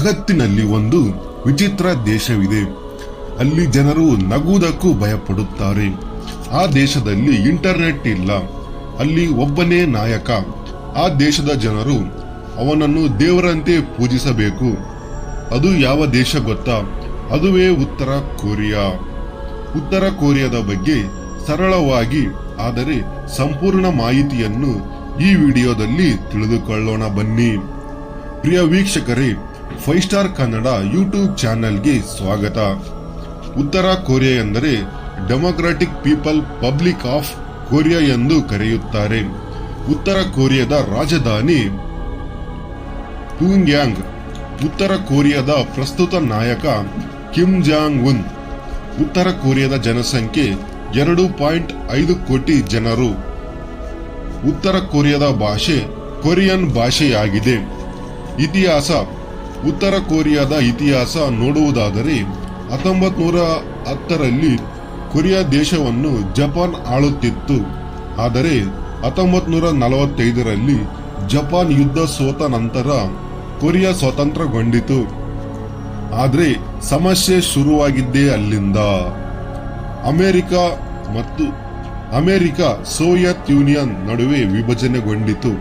ಜಗತ್ತಿನಲ್ಲಿ ಒಂದು ವಿಚಿತ್ರ ದೇಶವಿದೆ. ಅಲ್ಲಿ ಜನರು ನಗುವುದಕ್ಕೂ ಭಯಪಡುತ್ತಾರೆ. ಆ ದೇಶದಲ್ಲಿ ಇಂಟರ್ನೆಟ್ ಇಲ್ಲ. ಅಲ್ಲಿ ಒಬ್ಬನೇ ನಾಯಕ. ಆ ದೇಶದ ಜನರು ಅವನನ್ನು ದೇವರಂತೆ ಪೂಜಿಸಬೇಕು. ಅದು ಯಾವ ದೇಶ ಗೊತ್ತಾ? ಅದುವೇ ಉತ್ತರ ಕೊರಿಯಾ. ಉತ್ತರ ಕೊರಿಯಾದ ಬಗ್ಗೆ ಸರಳವಾಗಿ ಆದರೆ ಸಂಪೂರ್ಣ ಮಾಹಿತಿಯನ್ನು ಈ ವಿಡಿಯೋದಲ್ಲಿ ತಿಳಿದುಕೊಳ್ಳೋಣ ಬನ್ನಿ. ಪ್ರಿಯ ವೀಕ್ಷಕರೇ, 5 ಸ್ಟಾರ್ ಕನ್ನಡ ಯೂಟ್ಯೂಬ್ ಚಾನೆಲ್ಗೆ ಸ್ವಾಗತ. ಉತ್ತರ ಕೊರಿಯಾ ಎಂದರೆ democratic people public of Korea ಎಂದು ಕರೆಯುತ್ತಾರೆ. ಉತ್ತರ ಕೊರಿಯಾದ ರಾಜಧಾನಿ ಪ್ಯೂಂಗ್ಯಾಂಗ್. ಉತ್ತರ ಕೊರಿಯಾದ ಪ್ರಸ್ತುತ ನಾಯಕ ಕಿಮ್ ಜಾಂಗ್ ಉನ್. ಉತ್ತರ ಕೊರಿಯಾದ ಜನಸಂಖ್ಯೆ 2.5 ಕೋಟಿ ಜನರು. ಉತ್ತರ ಕೊರಿಯಾದ ಭಾಷೆ ಕೊರಿಯನ್ ಭಾಷೆಯಾಗಿದೆ. ಇತಿಹಾಸ. ಉತ್ತರ ಕೊರಿಯಾದ ಇತಿಹಾಸ ನೋಡುವುದಾದರೆ 1910ರಲ್ಲಿ ಕೊರಿಯಾ ದೇಶವನ್ನು ಜಪಾನ್ ಆಳುತ್ತಿತ್ತು. ಆದರೆ 1945ರಲ್ಲಿ ಜಪಾನ್ ಯುದ್ಧ ಸೋತ ನಂತರ ಕೊರಿಯಾ ಸ್ವತಂತ್ರಗೊಂಡಿತು. ಆದರೆ ಸಮಸ್ಯೆ ಶುರುವಾಗಿದ್ದೇ ಅಲ್ಲಿಂದ. ಅಮೆರಿಕ ಸೋವಿಯತ್ ಯೂನಿಯನ್ ನಡುವೆ ವಿಭಜನೆಗೊಂಡಿತು.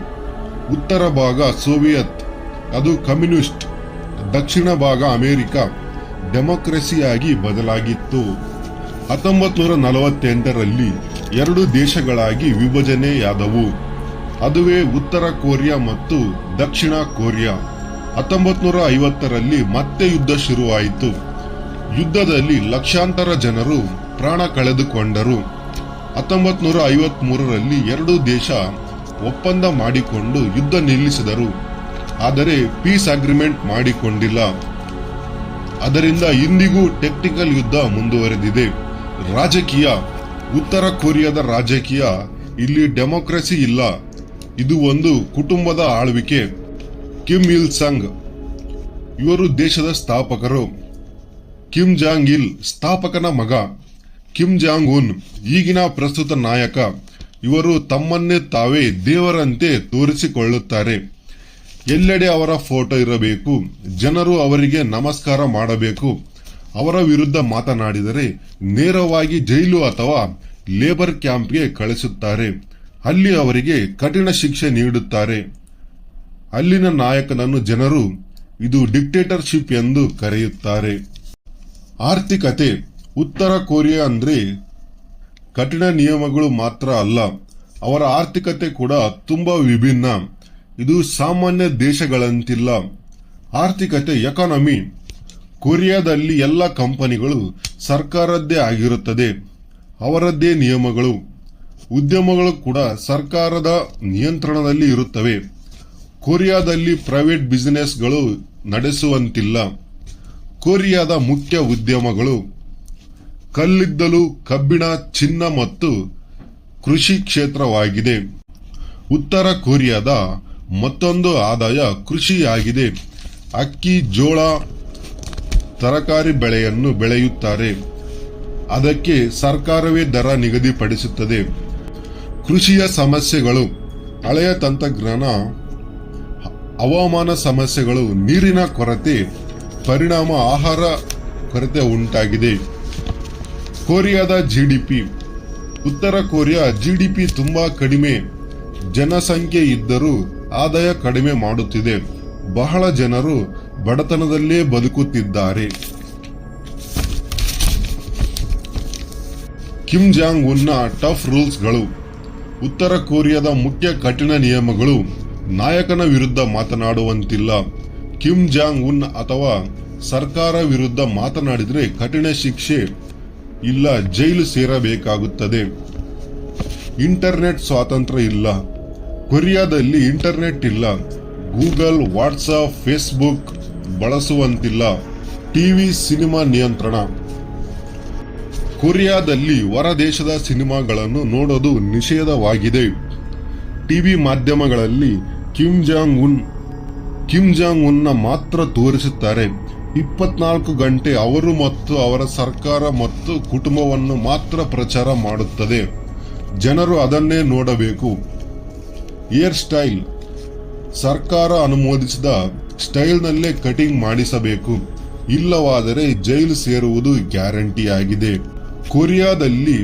ಉತ್ತರ ಭಾಗ ಸೋವಿಯತ್, ಅದು ಕಮ್ಯುನಿಸ್ಟ್. ದಕ್ಷಿಣ ಭಾಗ ಅಮೆರಿಕ ಡೆಮೊಕ್ರಸಿಯಾಗಿ ಬದಲಾಗಿತ್ತು. 1948ರಲ್ಲಿ 2 ದೇಶಗಳಾಗಿ ವಿಭಜನೆಯಾದವು. ಅದುವೇ ಉತ್ತರ ಕೊರಿಯಾ ಮತ್ತು ದಕ್ಷಿಣ ಕೊರಿಯಾ. 1950ರಲ್ಲಿ ಮತ್ತೆ ಯುದ್ಧ ಶುರುವಾಯಿತು. ಯುದ್ಧದಲ್ಲಿ ಲಕ್ಷಾಂತರ ಜನರು ಪ್ರಾಣ ಕಳೆದುಕೊಂಡರು. 1953ರಲ್ಲಿ 2 ದೇಶ ಒಪ್ಪಂದ ಮಾಡಿಕೊಂಡು ಯುದ್ಧ ನಿಲ್ಲಿಸಿದರು. ಆದರೆ ಪೀಸ್ ಅಗ್ರಿಮೆಂಟ್ ಮಾಡಿಕೊಂಡಿಲ್ಲ. ಅದರಿಂದ ಇಂದಿಗೂ ಟೆಕ್ನಿಕಲ್ ಯುದ್ಧ ಮುಂದುವರೆದಿದೆ. ರಾಜಕೀಯ. ಉತ್ತರ ಕೊರಿಯಾದ ರಾಜಕೀಯ. ಇಲ್ಲಿ ಡೆಮೊಕ್ರಸಿ ಇಲ್ಲ. ಇದು ಒಂದು ಕುಟುಂಬದ ಆಳ್ವಿಕೆ. ಕಿಮ್ ಇಲ್ ಸಂಗ್ ಇವರು ದೇಶದ ಸ್ಥಾಪಕರು. ಕಿಮ್ ಜಾಂಗ್ ಇಲ್ ಸ್ಥಾಪಕನ ಮಗ. ಕಿಮ್ ಜಾಂಗ್ ಉನ್ ಈಗಿನ ಪ್ರಸ್ತುತ ನಾಯಕ. ಇವರು ತಮ್ಮನ್ನೇ ತಾವೇ ದೇವರಂತೆ ತೋರಿಸಿಕೊಳ್ಳುತ್ತಾರೆ. ಎಲ್ಲೆಡೆ ಅವರ ಫೋಟೋ ಇರಬೇಕು. ಜನರು ಅವರಿಗೆ ನಮಸ್ಕಾರ ಮಾಡಬೇಕು. ಅವರ ವಿರುದ್ಧ ಮಾತನಾಡಿದರೆ ನೇರವಾಗಿ ಜೈಲು ಅಥವಾ ಲೇಬರ್ ಕ್ಯಾಂಪ್ಗೆ ಕಳಿಸುತ್ತಾರೆ. ಅಲ್ಲಿ ಅವರಿಗೆ ಕಠಿಣ ಶಿಕ್ಷೆ ನೀಡುತ್ತಾರೆ. ಅಲ್ಲಿನ ನಾಯಕನನ್ನು ಜನರು ಇದು ಡಿಕ್ಟೇಟರ್ಶಿಪ್ ಎಂದು ಕರೆಯುತ್ತಾರೆ. ಆರ್ಥಿಕತೆ. ಉತ್ತರ ಕೊರಿಯಾ ಅಂದ್ರೆ ಕಠಿಣ ನಿಯಮಗಳು ಮಾತ್ರ ಅಲ್ಲ, ಅವರ ಆರ್ಥಿಕತೆ ಕೂಡ ತುಂಬಾ ವಿಭಿನ್ನ. ಇದು ಸಾಮಾನ್ಯ ದೇಶಗಳಂತಿಲ್ಲ. ಆರ್ಥಿಕತೆ. ಎಕಾನಮಿ. ಕೊರಿಯಾದಲ್ಲಿ ಎಲ್ಲ ಕಂಪನಿಗಳು ಸರ್ಕಾರದ್ದೇ ಆಗಿರುತ್ತದೆ. ಅವರದ್ದೇ ನಿಯಮಗಳು. ಉದ್ಯಮಗಳು ಕೂಡ ಸರ್ಕಾರದ ನಿಯಂತ್ರಣದಲ್ಲಿ ಇರುತ್ತವೆ. ಕೊರಿಯಾದಲ್ಲಿ ಪ್ರೈವೇಟ್ ಬಿಸಿನೆಸ್ಗಳು ನಡೆಸುವಂತಿಲ್ಲ. ಕೊರಿಯಾದ ಮುಖ್ಯ ಉದ್ಯಮಗಳು ಕಲ್ಲಿದ್ದಲು, ಕಬ್ಬಿಣ, ಚಿನ್ನ ಮತ್ತು ಕೃಷಿ ಕ್ಷೇತ್ರವಾಗಿದೆ. ಉತ್ತರ ಕೊರಿಯಾದ ಮತ್ತೊಂದು ಆದಾಯ ಕೃಷಿಯಾಗಿದೆ. ಅಕ್ಕಿ, ಜೋಳ, ತರಕಾರಿ ಬೆಳೆಯನ್ನು ಬೆಳೆಯುತ್ತಾರೆ. ಅದಕ್ಕೆ ಸರ್ಕಾರವೇ ದರ ನಿಗದಿಪಡಿಸುತ್ತದೆ. ಕೃಷಿಯ ಸಮಸ್ಯೆಗಳು. ಹಳೆಯ ತಂತ್ರಜ್ಞಾನ, ಹವಾಮಾನ ಸಮಸ್ಯೆಗಳು, ನೀರಿನ ಕೊರತೆ ಪರಿಣಾಮ ಆಹಾರ ಕೊರತೆ ಉಂಟಾಗಿದೆ. ಕೊರಿಯಾದ ಜಿಡಿಪಿ. ಉತ್ತರ ಕೊರಿಯಾ ಜಿಡಿಪಿ ತುಂಬಾ ಕಡಿಮೆ. ಜನಸಂಖ್ಯೆ ಇದ್ದರೂ ಆದಾಯ ಕಡಿಮೆ ಮಾಡುತ್ತಿದೆ. ಬಹಳ ಜನರು ಬಡತನದಲ್ಲೇ ಬದುಕುತ್ತಿದ್ದಾರೆ. ಕಿಮ್ ಜಾಂಗ್ ಉನ್ನ ಟಫ್ ರೂಲ್ಸ್ಗಳು. ಉತ್ತರ ಕೊರಿಯಾದ ಮುಖ್ಯ ಕಠಿಣ ನಿಯಮಗಳು. ನಾಯಕನ ವಿರುದ್ಧ ಮಾತನಾಡುವಂತಿಲ್ಲ. ಕಿಮ್ ಜಾಂಗ್ ಉನ್ ಅಥವಾ ಸರ್ಕಾರ ವಿರುದ್ಧ ಮಾತನಾಡಿದರೆ ಕಠಿಣ ಶಿಕ್ಷೆ, ಇಲ್ಲ ಜೈಲು ಸೇರಬೇಕಾಗುತ್ತದೆ. ಇಂಟರ್ನೆಟ್ ಸ್ವಾತಂತ್ರ್ಯ ಇಲ್ಲ. ಕೊರಿಯಾದಲ್ಲಿ ಇಂಟರ್ನೆಟ್ ಇಲ್ಲ. ಗೂಗಲ್, ವಾಟ್ಸಾಪ್, ಫೇಸ್ಬುಕ್ ಬಳಸುವಂತಿಲ್ಲ. ಟಿವಿ, ಸಿನಿಮಾ ನಿಯಂತ್ರಣ. ಕೊರಿಯಾದಲ್ಲಿ ಹೊರ ದೇಶದ ಸಿನಿಮಾಗಳನ್ನು ನೋಡೋದು ನಿಷೇಧವಾಗಿದೆ. ಟಿವಿ ಮಾಧ್ಯಮಗಳಲ್ಲಿ ಕಿಮ್ ಜಾಂಗ್ ಉನ್ನ ಮಾತ್ರ ತೋರಿಸುತ್ತಾರೆ. 24 ಗಂಟೆ ಅವರು ಮತ್ತು ಅವರ ಸರ್ಕಾರ ಮತ್ತು ಕುಟುಂಬವನ್ನು ಮಾತ್ರ ಪ್ರಚಾರ ಮಾಡುತ್ತದೆ. ಜನರು ಅದನ್ನೇ ನೋಡಬೇಕು. Hair style. ಸರ್ಕಾರ ಅನುಮೋದಿಸಿದ ಸ್ಟೈಲ್ನಲ್ಲೇ ಕಟಿಂಗ್ ಮಾಡಿಸಬೇಕು, ಇಲ್ಲವಾದರೆ ಜೈಲು ಸೇರುವುದು ಗ್ಯಾರಂಟಿಯಾಗಿದೆ. ಕೊರಿಯಾದಲ್ಲಿ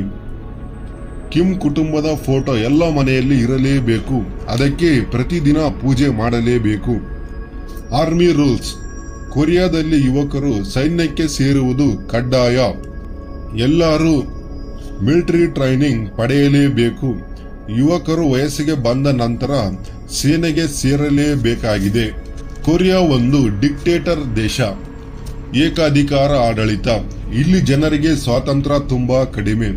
ಕಿಮ್ ಕುಟುಂಬದ ಫೋಟೋ ಎಲ್ಲ ಮನೆಯಲ್ಲಿ ಇರಲೇಬೇಕು. ಅದಕ್ಕೆ ಪ್ರತಿದಿನ ಪೂಜೆ ಮಾಡಲೇಬೇಕು. ಆರ್ಮಿ ರೂಲ್ಸ್: ಕೊರಿಯಾದಲ್ಲಿ ಯುವಕರು ಸೈನ್ಯಕ್ಕೆ ಸೇರುವುದು ಕಡ್ಡಾಯ. ಎಲ್ಲರೂ ಮಿಲಿಟರಿ ಟ್ರೈನಿಂಗ್ ಪಡೆಯಲೇಬೇಕು. ಯುವಕರು ವಯಸ್ಸಿಗೆ ಬಂದ ನಂತರ ಸೇನೆಗೆ ಸೇರಲೇಬೇಕಾಗಿದೆ. ಕೊರಿಯಾ ಒಂದು ಡಿಕ್ಟೇಟರ್ ದೇಶ, ಏಕಾಧಿಕಾರ ಆಡಳಿತ. ಇಲ್ಲಿ ಜನರಿಗೆ ಸ್ವಾತಂತ್ರ್ಯ ತುಂಬಾ ಕಡಿಮೆ.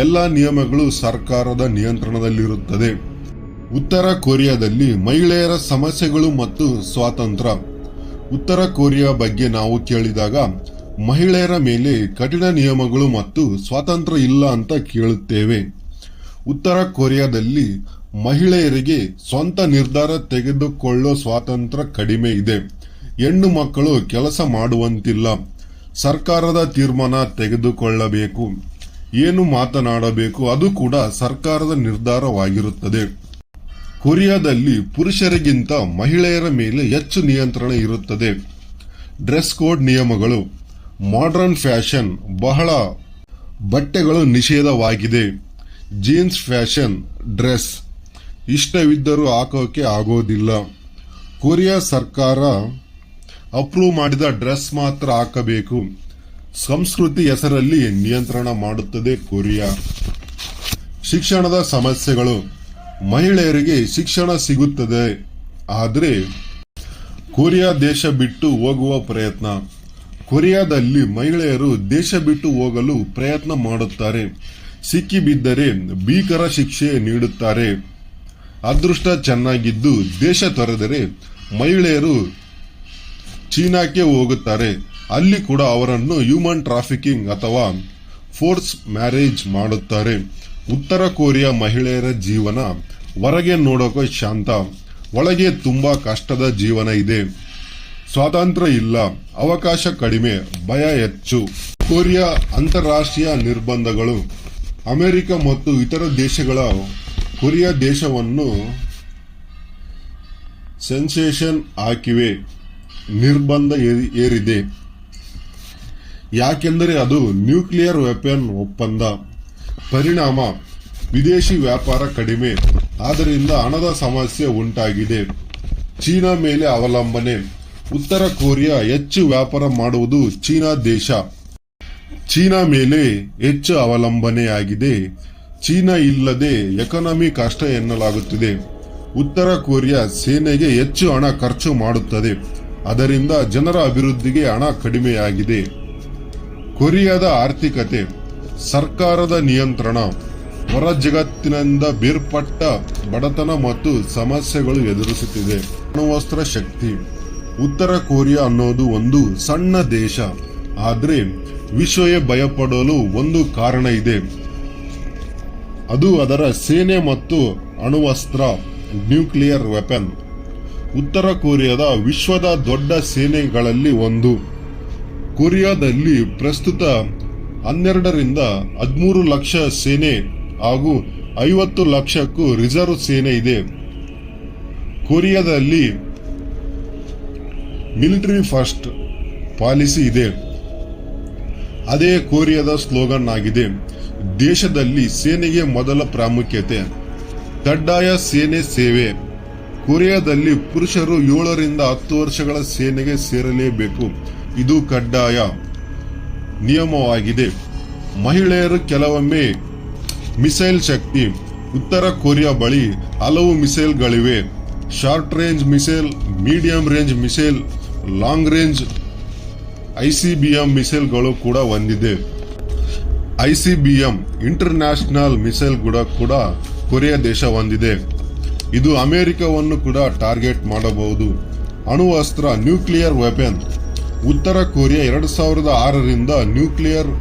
ಎಲ್ಲ ನಿಯಮಗಳು ಸರ್ಕಾರದ ನಿಯಂತ್ರಣದಲ್ಲಿರುತ್ತದೆ. ಉತ್ತರ ಕೊರಿಯಾದಲ್ಲಿ ಮಹಿಳೆಯರ ಸಮಸ್ಯೆಗಳು ಮತ್ತು ಸ್ವಾತಂತ್ರ್ಯ. ಉತ್ತರ ಕೊರಿಯಾ ಬಗ್ಗೆ ನಾವು ಕೇಳಿದಾಗ ಮಹಿಳೆಯರ ಮೇಲೆ ಕಠಿಣ ನಿಯಮಗಳು ಮತ್ತು ಸ್ವಾತಂತ್ರ್ಯ ಇಲ್ಲ ಅಂತ ಕೇಳುತ್ತೇವೆ. ಉತ್ತರ ಕೊರಿಯಾದಲ್ಲಿ ಮಹಿಳೆಯರಿಗೆ ಸ್ವಂತ ನಿರ್ಧಾರ ತೆಗೆದುಕೊಳ್ಳೋ ಸ್ವಾತಂತ್ರ್ಯ ಕಡಿಮೆ ಇದೆ. ಹೆಣ್ಣು ಮಕ್ಕಳು ಕೆಲಸ ಮಾಡುವಂತಿಲ್ಲ. ಸರ್ಕಾರದ ತೀರ್ಮಾನ ತೆಗೆದುಕೊಳ್ಳಬೇಕು. ಏನು ಮಾತನಾಡಬೇಕು ಅದು ಕೂಡ ಸರ್ಕಾರದ ನಿರ್ಧಾರವಾಗಿರುತ್ತದೆ. ಕೊರಿಯಾದಲ್ಲಿ ಪುರುಷರಿಗಿಂತ ಮಹಿಳೆಯರ ಮೇಲೆ ಹೆಚ್ಚು ನಿಯಂತ್ರಣ ಇರುತ್ತದೆ. ಡ್ರೆಸ್ ಕೋಡ್ ನಿಯಮಗಳು: ಮಾಡರ್ನ್ ಫ್ಯಾಷನ್, ಬಹಳ ಬಟ್ಟೆಗಳು ನಿಷೇಧವಾಗಿದೆ. ಜೀನ್ಸ್ ಫ್ಯಾಷನ್ ಡ್ರೆಸ್ ಇಷ್ಟವಿದ್ದರೂ ಹಾಕೋಕೆ ಆಗೋದಿಲ್ಲ. ಕೊರಿಯಾ ಸರ್ಕಾರ ಅಪ್ರೂವ್ ಮಾಡಿದ ಡ್ರೆಸ್ ಮಾತ್ರ ಹಾಕಬೇಕು. ಸಂಸ್ಕೃತಿ ಹೆಸರಲ್ಲಿ ನಿಯಂತ್ರಣ ಮಾಡುತ್ತದೆ ಕೊರಿಯಾ. ಶಿಕ್ಷಣದ ಸಮಸ್ಯೆಗಳು: ಮಹಿಳೆಯರಿಗೆ ಶಿಕ್ಷಣ ಸಿಗುತ್ತದೆ, ಆದರೆ ಕೊರಿಯಾ ದೇಶ ಬಿಟ್ಟು ಹೋಗುವ ಪ್ರಯತ್ನ. ಕೊರಿಯಾದಲ್ಲಿ ಮಹಿಳೆಯರು ದೇಶ ಬಿಟ್ಟು ಹೋಗಲು ಪ್ರಯತ್ನ ಮಾಡುತ್ತಾರೆ. ಸಿಕ್ಕಿಬಿದ್ದರೆ ಭೀಕರ ಶಿಕ್ಷೆ ನೀಡುತ್ತಾರೆ. ಅದೃಷ್ಟ ಚೆನ್ನಾಗಿದ್ದು ದೇಶ ತೊರೆದರೆ ಮಹಿಳೆಯರು ಚೀನಾಕ್ಕೆ ಹೋಗುತ್ತಾರೆ. ಅಲ್ಲಿ ಕೂಡ ಅವರನ್ನು ಹ್ಯೂಮನ್ ಟ್ರಾಫಿಕಿಂಗ್ ಅಥವಾ ಫೋರ್ಸ್ ಮ್ಯಾರೇಜ್ ಮಾಡುತ್ತಾರೆ. ಉತ್ತರ ಕೊರಿಯಾ ಮಹಿಳೆಯರ ಜೀವನ ಹೊರಗೆ ನೋಡೋಕೆ ಶಾಂತ, ಒಳಗೆ ತುಂಬಾ ಕಷ್ಟದ ಜೀವನ ಇದೆ. ಸ್ವಾತಂತ್ರ್ಯ ಇಲ್ಲ, ಅವಕಾಶ ಕಡಿಮೆ, ಭಯ ಹೆಚ್ಚು. ಕೊರಿಯಾ ಅಂತಾರಾಷ್ಟ್ರೀಯ ನಿರ್ಬಂಧಗಳು: ಅಮೆರಿಕ ಮತ್ತು ಇತರ ದೇಶಗಳ ಕೊರಿಯಾ ದೇಶವನ್ನು ಸೆನ್ಸೇಷನ್ ಹಾಕಿವೆ. ನಿರ್ಬಂಧ ಏರಿದೆ. ಯಾಕೆಂದರೆ ಅದು ನ್ಯೂಕ್ಲಿಯರ್ ವೆಪನ್ ಒಪ್ಪಂದ. ಪರಿಣಾಮ ವಿದೇಶಿ ವ್ಯಾಪಾರ ಕಡಿಮೆ. ಆದ್ದರಿಂದ ಹಣದ ಸಮಸ್ಯೆ ಉಂಟಾಗಿದೆ. ಚೀನಾ ಮೇಲೆ ಅವಲಂಬನೆ: ಉತ್ತರ ಕೊರಿಯಾ ಹೆಚ್ಚು ವ್ಯಾಪಾರ ಮಾಡುವುದು ಚೀನಾ ದೇಶ. ಚೀನಾ ಮೇಲೆ ಹೆಚ್ಚು ಅವಲಂಬನೆಯಾಗಿದೆ. ಚೀನಾ ಇಲ್ಲದೆ ಎಕಾನಮಿ ಕಷ್ಟ ಎನ್ನಲಾಗುತ್ತಿದೆ. ಉತ್ತರ ಕೊರಿಯಾ ಸೇನೆಗೆ ಹೆಚ್ಚು ಹಣ ಖರ್ಚು ಮಾಡುತ್ತದೆ. ಅದರಿಂದ ಜನರ ಅಭಿವೃದ್ಧಿಗೆ ಹಣ ಕಡಿಮೆಯಾಗಿದೆ. ಕೊರಿಯಾದ ಆರ್ಥಿಕತೆ: ಸರ್ಕಾರದ ನಿಯಂತ್ರಣ, ಹೊರ ಜಗತ್ತಿನಿಂದ ಬೇರ್ಪಟ್ಟ ಬಡತನ ಮತ್ತು ಸಮಸ್ಯೆಗಳು ಎದುರಿಸುತ್ತಿದೆ. ಅಣ್ವಸ್ತ್ರ ಶಕ್ತಿ: ಉತ್ತರ ಕೊರಿಯಾ ಅನ್ನೋದು ಒಂದು ಸಣ್ಣ ದೇಶ, ಆದರೆ ವಿಶ್ವವೇ ಭಯಪಡಲು ಒಂದು ಕಾರಣ ಇದೆ. ಅದು ಅದರ ಸೇನೆ ಮತ್ತು ಅಣ್ವಸ್ತ್ರ, ನ್ಯೂಕ್ಲಿಯರ್ ವೆಪನ್. ಉತ್ತರ ಕೊರಿಯಾದ ವಿಶ್ವದ ದೊಡ್ಡ ಸೇನೆಗಳಲ್ಲಿ ಒಂದು. ಕೊರಿಯಾದಲ್ಲಿ ಪ್ರಸ್ತುತ 12 ರಿಂದ 13 ಲಕ್ಷ ಸೇನೆ ಹಾಗೂ 50 ಲಕ್ಷಕ್ಕೂ ರಿಸರ್ವ್ ಸೇನೆ ಇದೆ. ಕೊರಿಯಾದಲ್ಲಿ ಮಿಲಿಟರಿ ಫಸ್ಟ್ ಪಾಲಿಸಿ ಇದೆ. ಅದೇ ಕೊರಿಯಾದ ಸ್ಲೋಗನ್ ಆಗಿದೆ. ದೇಶದಲ್ಲಿ ಸೇನೆಗೆ ಮೊದಲ ಪ್ರಾಮುಖ್ಯತೆ, ಕಡ್ಡಾಯ ಸೇನೆ ಸೇವೆ. ಕೊರಿಯಾದಲ್ಲಿ ಪುರುಷರು 7 ರಿಂದ 10 ವರ್ಷಗಳ ಸೇನೆಗೆ ಸೇರಲೇಬೇಕು. ಇದು ಕಡ್ಡಾಯ ನಿಯಮವಾಗಿದೆ. ಮಹಿಳೆಯರು ಕೆಲವೊಮ್ಮೆ ಮಿಸೈಲ್ ಶಕ್ತಿ: ಉತ್ತರ ಕೊರಿಯಾ ಬಳಿ ಹಲವು ಮಿಸೈಲ್ಗಳಿವೆ. Short range missile, medium range missile, long range ICBM ಮಿಸೈಲ್ಗಳು ಕೂಡ ಹೊಂದಿದೆ. ಐಸಿಬಿಎಂ ಇಂಟರ್ನ್ಯಾಷನಲ್ ಮಿಸೈಲ್ ಕೂಡ ಕೊರಿಯಾ ದೇಶ ಹೊಂದಿದೆ. ಇದು ಅಮೆರಿಕವನ್ನು ಕೂಡ ಟಾರ್ಗೆಟ್ ಮಾಡಬಹುದು. ಅಣುವಸ್ತ್ರ, ನ್ಯೂಕ್ಲಿಯರ್ ವೆಪನ್: ಉತ್ತರ ಕೊರಿಯಾ 2006 ರಿಂದ ನ್ಯೂಕ್ಲಿಯರ್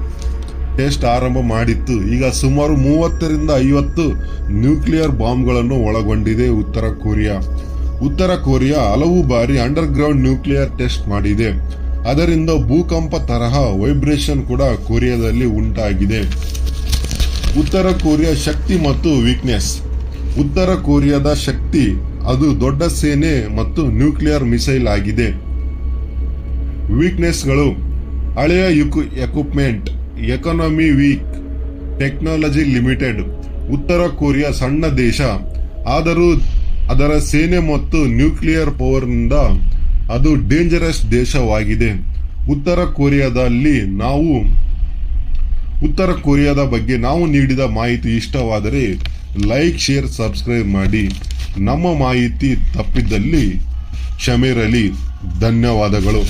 ಟೆಸ್ಟ್ ಆರಂಭ ಮಾಡಿತ್ತು. ಈಗ ಸುಮಾರು 30 ರಿಂದ 50 ನ್ಯೂಕ್ಲಿಯರ್ ಬಾಂಬ್ಗಳನ್ನು ಒಳಗೊಂಡಿದೆ ಉತ್ತರ ಕೊರಿಯಾ. ಉತ್ತರ ಕೊರಿಯಾ ಹಲವು ಬಾರಿ ಅಂಡರ್ ಗ್ರೌಂಡ್ ನ್ಯೂಕ್ಲಿಯರ್ ಟೆಸ್ಟ್ ಮಾಡಿದೆ. ಅದರಿಂದ ಭೂಕಂಪ ತರಹ ವೈಬ್ರೇಷನ್ ಕೂಡ ಕೊರಿಯಾದಲ್ಲಿ ಉಂಟಾಗಿದೆ. ಉತ್ತರ ಕೊರಿಯಾ ಶಕ್ತಿ ಮತ್ತು ವೀಕ್ನೆಸ್: ಉತ್ತರ ಕೊರಿಯಾದ ಶಕ್ತಿ ಅದು ದೊಡ್ಡ ಸೇನೆ ಮತ್ತು ನ್ಯೂಕ್ಲಿಯರ್ ಮಿಸೈಲ್ ಆಗಿದೆ. ವೀಕ್ನೆಸ್ಗಳು: ಹಳೆಯ equipment, economy weak, technology limited. ಉತ್ತರ ಕೊರಿಯಾ ಸಣ್ಣ ದೇಶ, ಆದರೂ ಅದರ ಸೇನೆ ಮತ್ತು ನ್ಯೂಕ್ಲಿಯರ್ ಪವರ್ನಿಂದ ಅದು ಡೇಂಜರಸ್ ದೇಶವಾಗಿದೆ. ಉತ್ತರ ಕೊರಿಯಾದ ಬಗ್ಗೆ ನಾವು ನೀಡಿದ ಮಾಹಿತಿ ಇಷ್ಟವಾದರೆ ಲೈಕ್, ಶೇರ್, ಸಬ್ಸ್ಕ್ರೈಬ್ ಮಾಡಿ. ನಮ್ಮ ಮಾಹಿತಿ ತಪ್ಪಿದ್ದಲ್ಲಿ ಕ್ಷಮೆಯಿರಲಿ. ಧನ್ಯವಾದಗಳು.